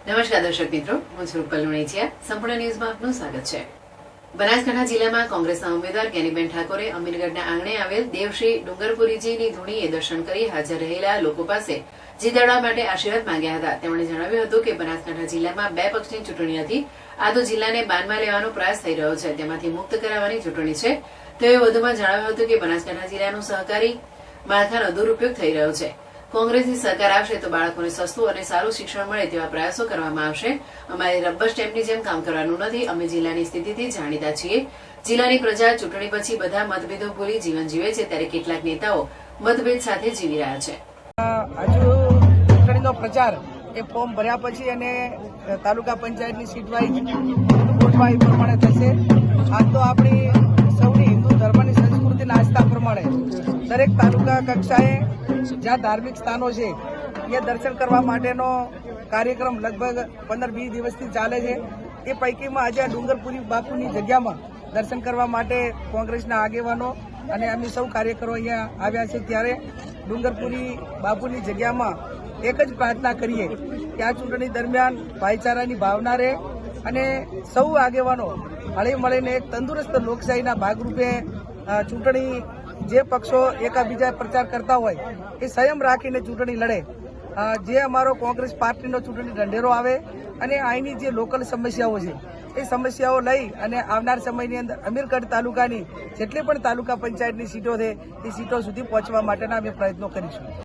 નમસ્કાર દર્શક મિત્રો, હું છું રૂપલ લુણીચિયા. સંપૂર્ણ ન્યૂઝમાં આપનું સ્વાગત છે. બનાસકાંઠા જિલ્લામાં કોંગ્રેસના ઉમેદવાર જ્ઞાનીબેન ઠાકોરે અમીરગઢના આંગણે આવેલ દેવશ્રી ડુંગરપુરીજીની ધૂણીએ દર્શન કરી હાજર રહેલા લોકો પાસે જીતાડવા માટે આશીર્વાદ માંગ્યા હતા. તેમણે જણાવ્યું હતું કે બનાસકાંઠા જિલ્લામાં 2 પક્ષની ચૂંટણી હતી. આ તો જિલ્લાને બાનમાં લેવાનો પ્રયાસ થઈ રહ્યો છે, તેમાંથી મુક્ત કરાવવાની ચૂંટણી છે. તેઓએ વધુમાં જણાવ્યું હતું કે બનાસકાંઠા જિલ્લાનું સહકારી માળખાનો દુરુપયોગ થઈ રહ્યો છે. કોંગ્રેસની સરકાર આવશે તો બાળકોને સસ્તું અને સારું શિક્ષણ મળે તેવા પ્રયાસો કરવામાં આવશે. અમારે રબર સ્ટેમ્પની જેમ કામ કરવાનું નથી. અમે જિલ્લાની સ્થિતિથી જાણીતા છીએ. જિલ્લાની પ્રજા ચૂંટણી પછી બધા મતભેદો ભૂલી જીવન જીવે છે, ત્યારે કેટલાક નેતાઓ મતભેદ સાથે જીવી રહ્યા છે. હજુ ચૂંટણીનો પ્રચાર એ ફોર્મ ભર્યા પછી અને તાલુકા પંચાયતની સીટ વાઇઝ ગોઠવા એ પ્રમાણે થશે. આમ તો આપણી સૌની હિન્દુ ધર્મની સંસ્કૃતિના આસ્થા પ્રમાણે દરેક તાલુકા કક્ષાએ જ્યાં ધાર્મિક સ્થાનો છે એ દર્શન કરવા માટેનો કાર્યક્રમ લગભગ 15-20 દિવસથી ચાલે છે. એ પૈકીમાં આજે ડુંગરપુરી બાપુની જગ્યામાં દર્શન કરવા માટે કોંગ્રેસના આગેવાનો અને અમે સૌ કાર્યકરો અહીંયા આવ્યા છે. ત્યારે ડુંગરપુરી બાપુની જગ્યામાં એક જ પ્રાર્થના કરીએ કે આ ચૂંટણી દરમિયાન ભાઈચારાની ભાવના રહે અને સૌ આગેવાનો હળી મળીને એક તંદુરસ્ત લોકશાહીના ભાગરૂપે ચૂંટણી જે પક્ષો એકાબીજા પ્રચાર કરતા હોય એ સંયમ રાખીને ચૂંટણી લડે. જે અમારો કોંગ્રેસ પાર્ટીનો ચૂંટણી ઢંઢેરો આવે અને અહીંની જે લોકલ સમસ્યાઓ છે એ સમસ્યાઓ લઈ અને આવનાર સમયની અંદર અમીરગઢ તાલુકાની જેટલી પણ તાલુકા પંચાયતની સીટો છે એ સીટો સુધી પહોંચવા માટેના અમે પ્રયત્નો કરીશું.